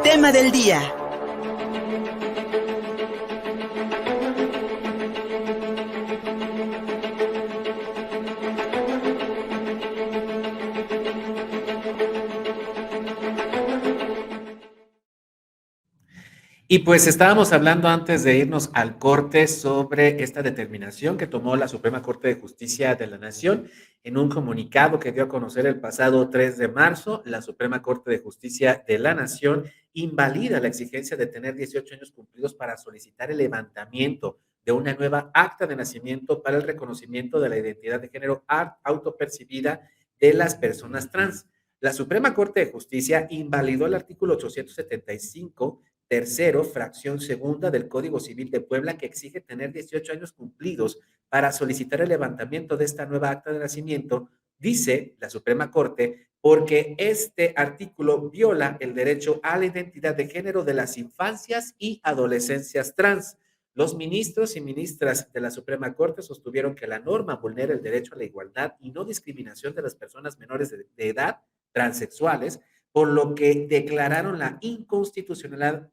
Tema del día. Y pues estábamos hablando antes de irnos al corte sobre esta determinación que tomó la Suprema Corte de Justicia de la Nación en un comunicado que dio a conocer el pasado 3 de marzo. La Suprema Corte de Justicia de la Nación invalida la exigencia de tener 18 años cumplidos para solicitar el levantamiento de una nueva acta de nacimiento para el reconocimiento de la identidad de género autopercibida de las personas trans. La Suprema Corte de Justicia invalidó el artículo 875 tercero, fracción segunda del Código Civil de Puebla, que exige tener 18 años cumplidos para solicitar el levantamiento de esta nueva acta de nacimiento, dice la Suprema Corte, porque este artículo viola el derecho a la identidad de género de las infancias y adolescencias trans. Los ministros y ministras de la Suprema Corte sostuvieron que la norma vulnera el derecho a la igualdad y no discriminación de las personas menores de edad transexuales, por lo que declararon la inconstitucionalidad,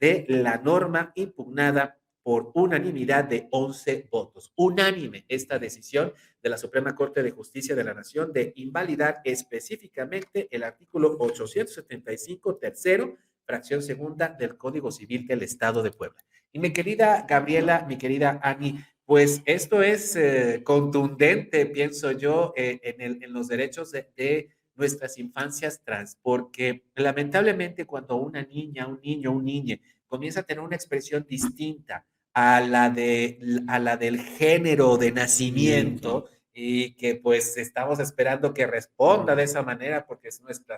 de la norma impugnada por unanimidad de 11 votos. Unánime esta decisión de la Suprema Corte de Justicia de la Nación de invalidar específicamente el artículo 875, tercero, fracción segunda del Código Civil del Estado de Puebla. Y mi querida Gabriela, mi querida Ani, pues esto es contundente, pienso yo, en los derechos de nuestras infancias trans, porque lamentablemente cuando una niña, un niño, un niñe comienza a tener una expresión distinta a la del género de nacimiento, y que pues estamos esperando que responda de esa manera porque es nuestra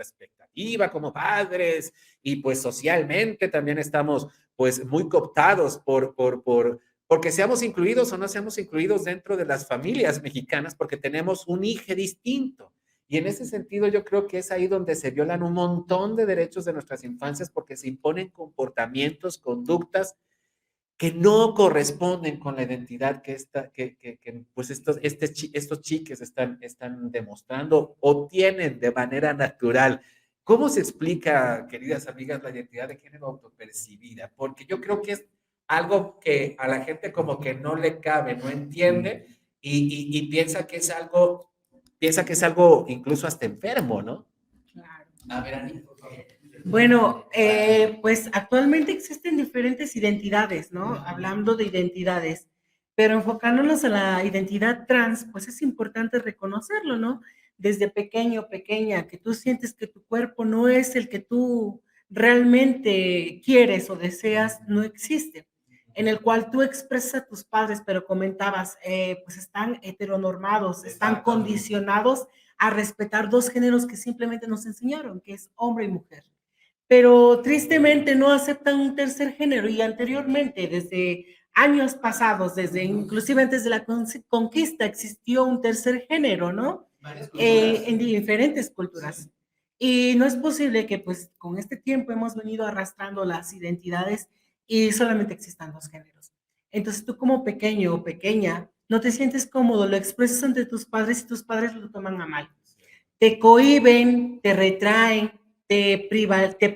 expectativa como padres, y pues socialmente también estamos pues muy cooptados porque seamos incluidos o no seamos incluidos dentro de las familias mexicanas, porque tenemos un hijo distinto. Y en ese sentido yo creo que es ahí donde se violan un montón de derechos de nuestras infancias, porque se imponen comportamientos, conductas que no corresponden con la identidad que pues estos chiques están demostrando o tienen de manera natural. ¿Cómo se explica, queridas amigas, la identidad de género autopercibida? Porque yo creo que es algo que a la gente como que no le cabe, no entiende, y piensa que es algo incluso hasta enfermo, ¿no? Claro. A ver, Ani, por favor. Bueno, pues actualmente existen diferentes identidades, ¿no? Hablando de identidades, pero enfocándonos a la identidad trans, pues es importante reconocerlo, ¿no? Desde pequeño, pequeña, que tú sientes que tu cuerpo no es el que tú realmente quieres o deseas, no existe. En el cual tú expresas a tus padres, pero comentabas, pues están heteronormados, están condicionados a respetar dos géneros que simplemente nos enseñaron, que es hombre y mujer, pero tristemente no aceptan un tercer género, y anteriormente, desde años pasados, desde inclusive antes de la conquista, existió un tercer género, ¿no? En diferentes culturas. Y no es posible que pues con este tiempo hemos venido arrastrando las identidades y solamente existan dos géneros. Entonces tú como pequeño o pequeña no te sientes cómodo, lo expresas ante tus padres y tus padres lo toman a mal. Te cohíben, te retraen, te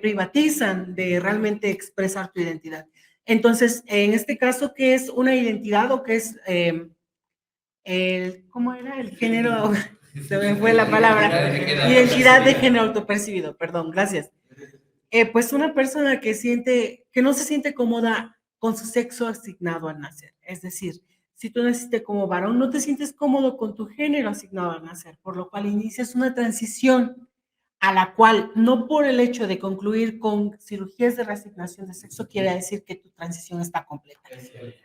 privatizan de realmente expresar tu identidad. Entonces, en este caso, ¿qué es una identidad o qué es ¿cómo era? El género, se me fue la palabra. Identidad de género autopercibido, perdón, gracias. Pues una persona que no se siente cómoda con su sexo asignado al nacer. Es decir, si tú naciste como varón, no te sientes cómodo con tu género asignado al nacer, por lo cual inicias una transición a la cual, no por el hecho de concluir con cirugías de reasignación de sexo, quiere decir que tu transición está completa.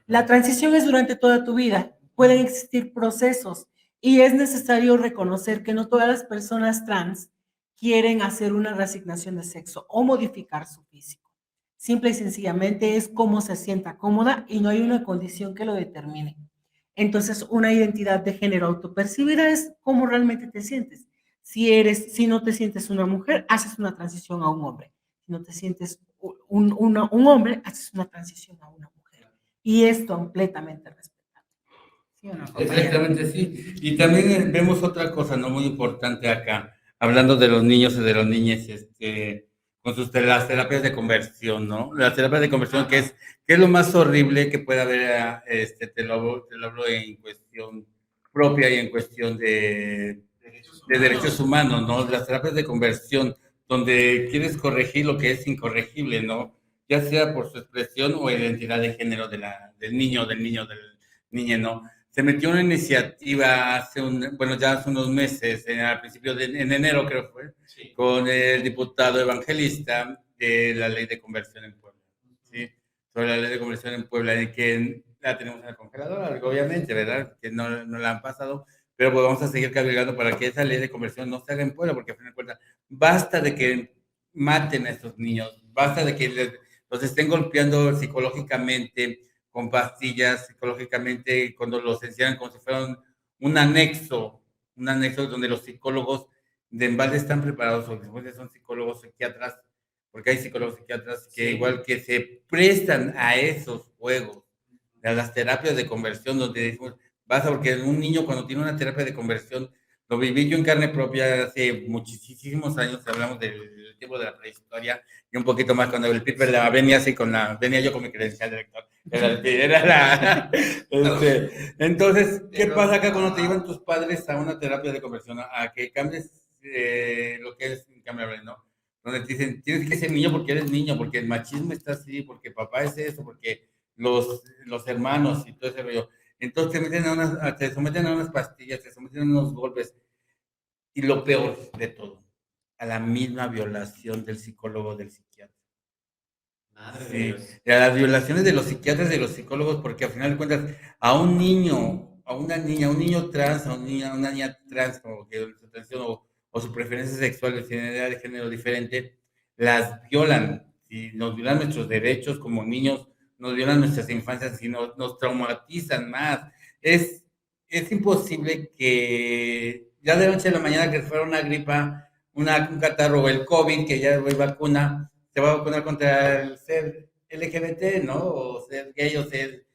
La transición es durante toda tu vida. Pueden existir procesos y es necesario reconocer que no todas las personas trans quieren hacer una reasignación de sexo o modificar su físico. Simple y sencillamente es cómo se sienta cómoda y no hay una condición que lo determine. Entonces, una identidad de género autopercibida es cómo realmente te sientes. Si no te sientes una mujer, haces una transición a un hombre. Si no te sientes un hombre, haces una transición a una mujer. Y es completamente respetable. ¿Sí o no, compañero? Exactamente, sí. Y también vemos otra cosa, ¿no? Muy importante acá. hablando de los niños y de las niñas, con las terapias de conversión, ¿no? Las terapias de conversión, que es lo más horrible que puede haber, te lo hablo en cuestión propia y en cuestión de derechos humanos, ¿no? Las terapias de conversión, donde quieres corregir lo que es incorregible, ¿no? Ya sea por su expresión o identidad de género del niño, ¿no? Se metió una iniciativa bueno, ya hace unos meses, al principio en enero creo fue, sí, con el diputado evangelista de la ley de conversión en Puebla, ¿sí? Sobre la ley de conversión en Puebla, de que la tenemos en la congeladora, obviamente, ¿verdad? Que no la han pasado, pero pues vamos a seguir cabilgando para que esa ley de conversión no se haga en Puebla, porque a fin de cuentas, basta de que maten a estos niños, basta de que los estén golpeando psicológicamente, con pastillas, psicológicamente, cuando los encierran como si fueran un anexo donde los psicólogos de embalde están preparados, o después son psicólogos psiquiatras, porque hay psicólogos psiquiatras que igual que se prestan a esos juegos, a las terapias de conversión, donde decimos, basta, porque un niño cuando tiene una terapia de conversión, lo viví yo en carne propia hace muchísimos años, hablamos del tiempo de la prehistoria, y un poquito más cuando el Piper venía yo con mi credencial de lector. Entonces, ¿qué pasa acá cuando te llevan tus padres a una terapia de conversión? A que cambies lo que es cambiable, ¿no? Donde te dicen, tienes que ser niño porque eres niño, porque el machismo está así, porque papá es eso, porque los hermanos y todo ese rollo. Entonces te someten a unas pastillas, te someten a unos golpes. Y lo peor de todo, a la misma violación del psicólogo, del psiquiatra. Sí, a las violaciones de los psiquiatras, de los psicólogos, porque al final de cuentas, a un niño, a una niña, a un niño trans, a una niña trans, como que su atención o su preferencia sexual, su identidad de género diferente, las violan, y nos violan nuestros derechos como niños, nos violan nuestras infancias y nos traumatizan más. Es, es imposible que ya de noche a la mañana que fuera una gripa, un catarro o el COVID, que ya hay vacuna, te va a vacunar contra el ser LGBT, ¿no? O ser gay o ser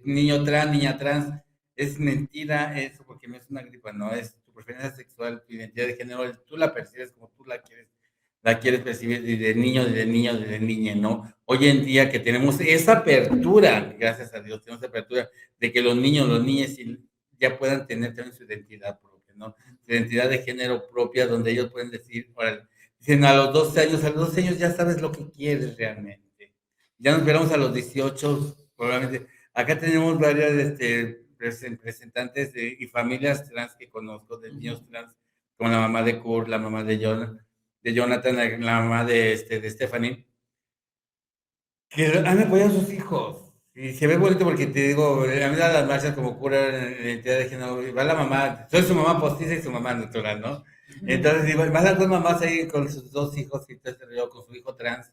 niño trans, niña trans. Es mentira eso porque no es una gripa, no es tu preferencia sexual, tu identidad de género, tú la percibes como tú la quieres percibir desde niño, desde niña, ¿no? Hoy en día que tenemos esa apertura, gracias a Dios, tenemos esa apertura de que los niños, los niñas ya puedan tener también su identidad propia, ¿no? Su identidad de género propia, donde ellos pueden decir, órale, dicen a los 12 años ya sabes lo que quieres realmente. Ya nos esperamos a los 18, probablemente. Acá tenemos varias representantes y familias trans que conozco, de niños trans, como la mamá de Kurt, la mamá de Jonathan, la mamá de Stephanie, que han apoyado a sus hijos. Y se ve bonito porque te digo, a mí me dan las marchas como cura en identidad de género, y va la mamá, soy su mamá postiza y su mamá natural, ¿no? Entonces, digo, van las dos mamás ahí con sus dos hijos y todo ese rollo, con su hijo trans.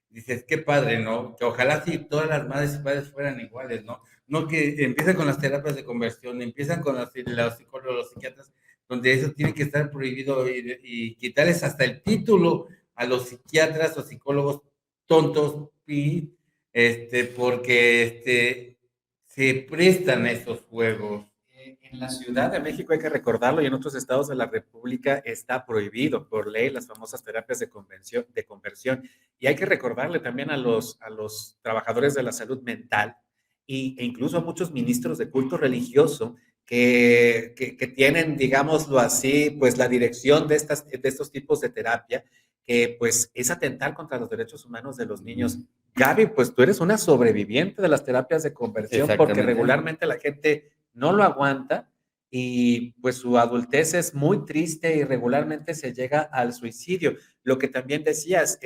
Dices, qué padre, ¿no? Que ojalá si todas las madres y padres fueran iguales, ¿no? No que empiezan con las terapias de conversión, empiezan con los psicólogos, los psiquiatras, donde eso tiene que estar prohibido y quitarles hasta el título a los psiquiatras o psicólogos tontos y porque se prestan a esos juegos. En la Ciudad de México hay que recordarlo y en otros estados de la República está prohibido por ley las famosas terapias de conversión. Y hay que recordarle también a los trabajadores de la salud mental e incluso a muchos ministros de culto religioso que tienen, digámoslo así, pues la dirección de estos tipos de terapia, que pues es atentar contra los derechos humanos de los niños. Gaby, pues tú eres una sobreviviente de las terapias de conversión porque regularmente la gente no lo aguanta y pues su adultez es muy triste y regularmente se llega al suicidio. Lo que también decías,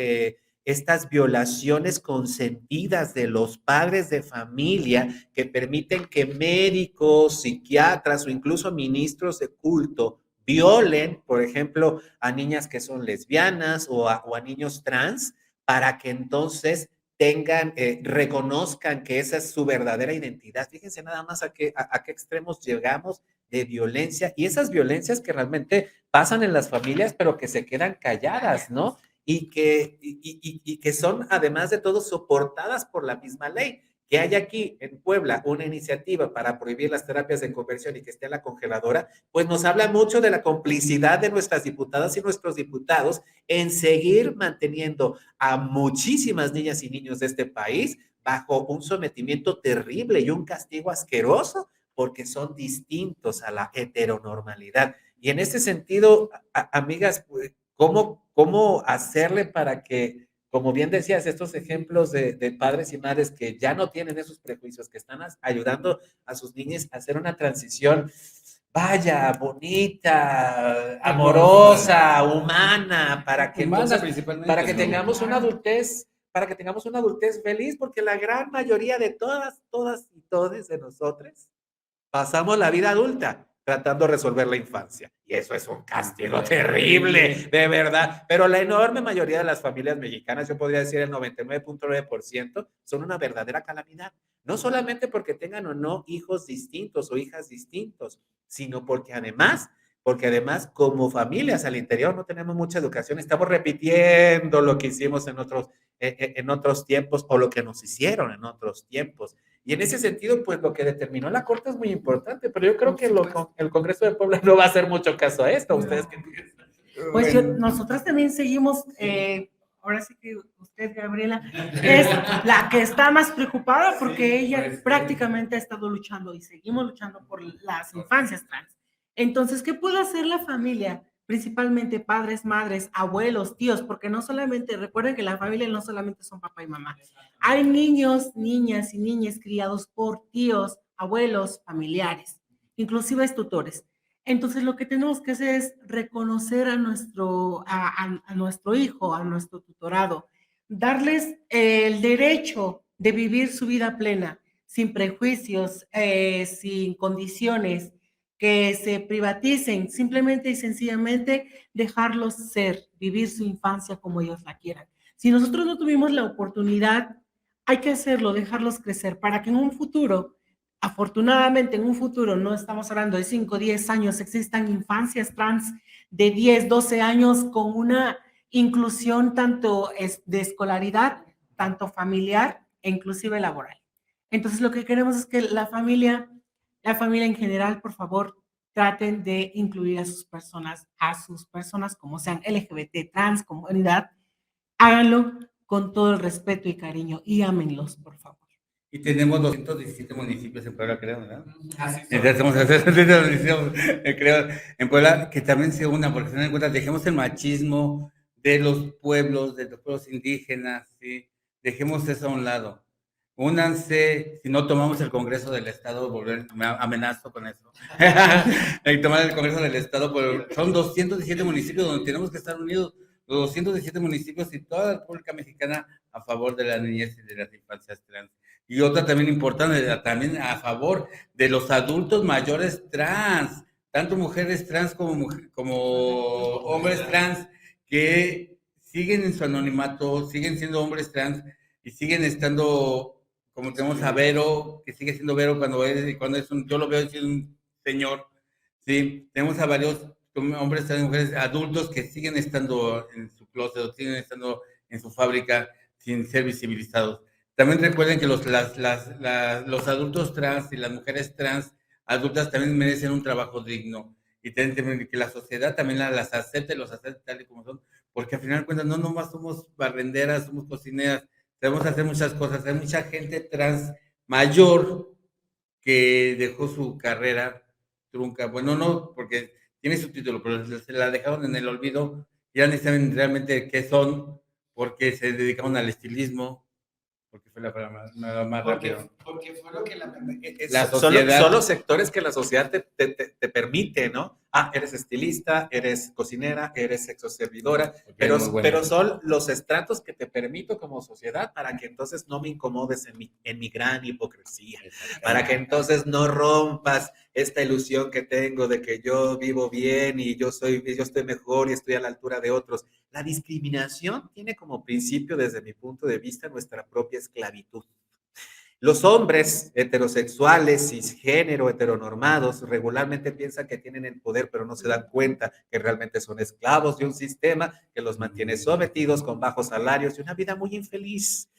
estas violaciones consentidas de los padres de familia que permiten que médicos, psiquiatras o incluso ministros de culto violen, por ejemplo, a niñas que son lesbianas o a niños trans, para que entonces tengan, reconozcan que esa es su verdadera identidad. Fíjense nada más a qué extremos llegamos de violencia y esas violencias que realmente pasan en las familias, pero que se quedan calladas, ¿no? Y que son, además de todo, soportadas por la misma ley, Que haya aquí en Puebla una iniciativa para prohibir las terapias de conversión y que esté en la congeladora, pues nos habla mucho de la complicidad de nuestras diputadas y nuestros diputados en seguir manteniendo a muchísimas niñas y niños de este país bajo un sometimiento terrible y un castigo asqueroso porque son distintos a la heteronormalidad. Y en este sentido, amigas, ¿cómo hacerle para que, como bien decías, estos ejemplos de padres y madres que ya no tienen esos prejuicios, que están ayudando a sus niños a hacer una transición, vaya, bonita, amorosa, humana, para que Humana, entonces, principalmente, para que ¿no? tengamos una adultez, para que tengamos una adultez feliz, porque la gran mayoría de todas y todos de nosotros pasamos la vida adulta tratando de resolver la infancia. Y eso es un castigo terrible, de verdad. Pero la enorme mayoría de las familias mexicanas, yo podría decir el 99.9%, son una verdadera calamidad. No solamente porque tengan o no hijos distintos o hijas distintos, sino porque además como familias al interior no tenemos mucha educación, estamos repitiendo lo que hicimos en otros tiempos o lo que nos hicieron en otros tiempos. Y en ese sentido, pues lo que determinó la Corte es muy importante, pero yo creo que el Congreso de Puebla no va a hacer mucho caso a esto. ¿Ustedes qué piensan? Pues nosotras también seguimos, ahora sí que usted, Gabriela, es la que está más preocupada porque ella prácticamente ha estado luchando y seguimos luchando por las infancias trans. Entonces, ¿qué puede hacer la familia? Principalmente padres, madres, abuelos, tíos, porque no solamente, recuerden que la familia no solamente son papá y mamá. Hay niños, niñas y niñas criados por tíos, abuelos, familiares, inclusive tutores. Entonces, lo que tenemos que hacer es reconocer a nuestro hijo, a nuestro tutorado, darles el derecho de vivir su vida plena, sin prejuicios, sin condiciones, que se privaticen, simplemente y sencillamente dejarlos ser, vivir su infancia como ellos la quieran. Si nosotros no tuvimos la oportunidad, hay que hacerlo, dejarlos crecer para que en un futuro, afortunadamente en un futuro, no estamos hablando de 5, 10 años, existan infancias trans de 10, 12 años con una inclusión tanto de escolaridad, tanto familiar e inclusive laboral. Entonces lo que queremos es que la familia en general, por favor, traten de incluir a sus personas como sean LGBT, trans, comunidad, háganlo con todo el respeto y cariño y ámenlos, por favor. Y tenemos 217 municipios en Puebla, creo, ¿verdad? Así Entonces, creo, en Puebla, que también se una, porque se dan cuenta, dejemos el machismo de los pueblos indígenas, ¿sí? Dejemos eso a un lado. Únanse, si no tomamos el Congreso del Estado, me amenazo con eso. Y tomar el Congreso del Estado, son 217 municipios donde tenemos que estar unidos, los 217 municipios y toda la República Mexicana a favor de la niñez y de las infancias trans. Y otra también importante, también a favor de los adultos mayores trans, tanto mujeres trans como hombres trans, que siguen en su anonimato, siguen siendo hombres trans y siguen estando, como tenemos a Vero, que sigue siendo Vero cuando es yo lo veo siendo un señor, ¿sí? Tenemos a varios hombres trans, mujeres adultos que siguen estando en su closet, siguen estando en su fábrica sin ser visibilizados. También recuerden que los adultos trans y las mujeres trans adultas también merecen un trabajo digno y también que la sociedad también las acepte, los acepte tal y como son, porque al final de cuentas no nomás somos barrenderas, somos cocineras, debemos hacer muchas cosas. Hay mucha gente trans mayor que dejó su carrera trunca, bueno, no, porque tiene su título, pero se la dejaron en el olvido, ya ni saben realmente qué son, porque se dedicaron al estilismo, porque fue más rápido. Porque fue lo que la sociedad. Son los sectores que la sociedad te permite, ¿no? Eres estilista, eres cocinera, eres sexoservidora, pero son los estratos que te permito como sociedad para que entonces no me incomodes en mi gran hipocresía, para que entonces no rompas esta ilusión que tengo de que yo vivo bien y yo estoy mejor y estoy a la altura de otros. La discriminación tiene como principio, desde mi punto de vista, nuestra propia esclavitud. Los hombres heterosexuales, cisgénero, heteronormados, regularmente piensan que tienen el poder, pero no se dan cuenta que realmente son esclavos de un sistema que los mantiene sometidos con bajos salarios y una vida muy infeliz.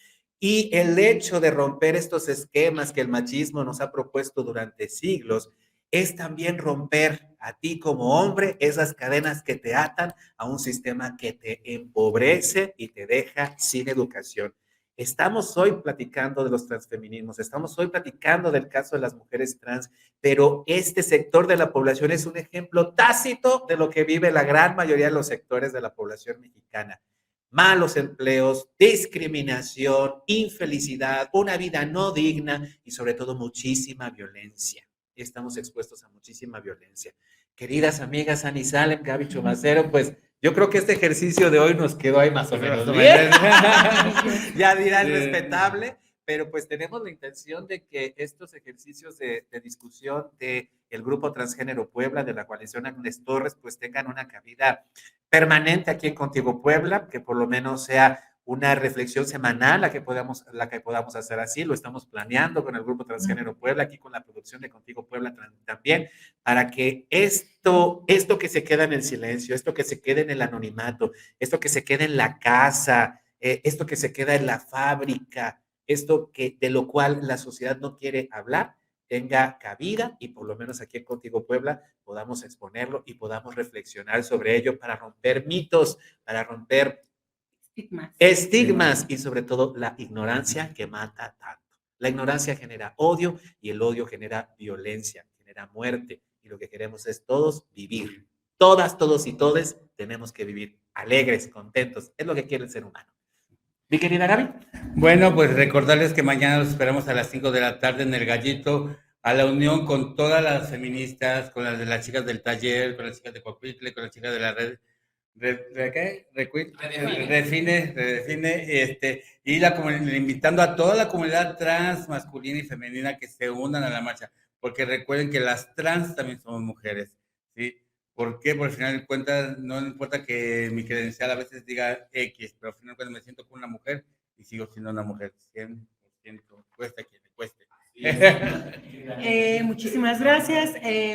Y el hecho de romper estos esquemas que el machismo nos ha propuesto durante siglos es también romper a ti como hombre esas cadenas que te atan a un sistema que te empobrece y te deja sin educación. Estamos hoy platicando de los transfeminismos, estamos hoy platicando del caso de las mujeres trans, pero este sector de la población es un ejemplo tácito de lo que vive la gran mayoría de los sectores de la población mexicana. Malos empleos, discriminación, infelicidad, una vida no digna y sobre todo muchísima violencia. Estamos expuestos a muchísima violencia. Queridas amigas Ani Salem, Gaby Chumacero, pues yo creo que este ejercicio de hoy nos quedó ahí más o menos bien. Ya dirá el respetable, pero pues tenemos la intención de que estos ejercicios de discusión del Grupo Transgénero Puebla, de la coalición Agnes Torres, pues tengan una cabida permanente aquí en Contigo Puebla, que por lo menos sea una reflexión semanal la que podamos hacer así. Lo estamos planeando con el Grupo Transgénero Puebla, aquí con la producción de Contigo Puebla también, para que esto que se queda en el silencio, esto que se queda en el anonimato, esto que se queda en la casa, esto que se queda en la fábrica, de lo cual la sociedad no quiere hablar, tenga cabida y por lo menos aquí en Contigo Puebla podamos exponerlo y podamos reflexionar sobre ello para romper mitos, para romper estigmas y sobre todo la ignorancia que mata tanto. La ignorancia genera odio y el odio genera violencia, genera muerte y lo que queremos es todos vivir. Todas, todos y todes tenemos que vivir alegres, contentos. Es lo que quiere el ser humano. Mi querida Gaby. Bueno, pues recordarles que mañana los esperamos a las 5 de la tarde en El Gallito, a la unión con todas las feministas, con las de las chicas del taller, con las chicas de Coahuila, con las chicas de la red. Redefine, invitando a toda la comunidad trans, masculina y femenina que se unan a la marcha, porque recuerden que las trans también somos mujeres, ¿sí? ¿Por qué? Por al final de cuentas, no importa que mi credencial a veces diga X, pero al final de cuentas me siento como una mujer y sigo siendo una mujer, 100%, cuesta quien le cueste. Muchísimas gracias,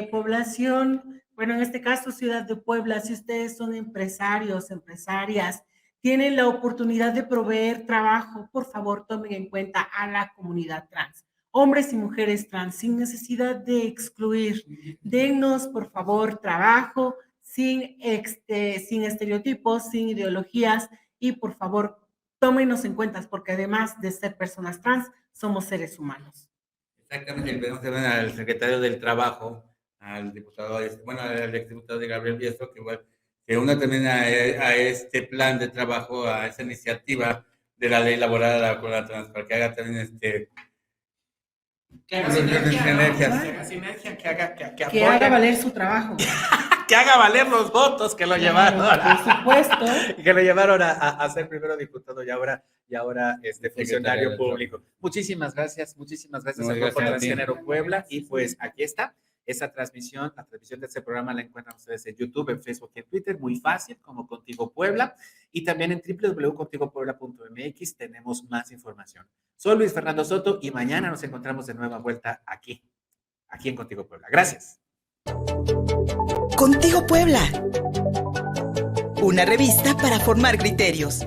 población. Bueno, en este caso, Ciudad de Puebla, si ustedes son empresarios, empresarias, tienen la oportunidad de proveer trabajo, por favor, tomen en cuenta a la comunidad trans, hombres y mujeres trans, sin necesidad de excluir. Dennos, por favor, trabajo, sin estereotipos, sin ideologías, y por favor, tómenos en cuenta, porque además de ser personas trans, somos seres humanos. Exactamente, le pedimos también al secretario del Trabajo, al diputado, al exdiputado de Gabriel Biestro, que igual se una también a este plan de trabajo, a esa iniciativa de la ley laboral con la trans, para que haga también que haga sinergia, que haga valer su trabajo. Que haga valer los votos que lo llevaron. Por supuesto. Que lo llevaron a ser primero diputado y ahora funcionario público. Muchísimas gracias al Grupo Transgénero Puebla. Y pues aquí está esa transmisión. La transmisión de este programa la encuentran ustedes en YouTube, en Facebook y en Twitter, muy fácil, como Contigo Puebla. Y también en www.contigopuebla.mx tenemos más información. Soy Luis Fernando Soto y mañana nos encontramos de nueva vuelta aquí en Contigo Puebla. Gracias. Contigo Puebla, una revista para formar criterios.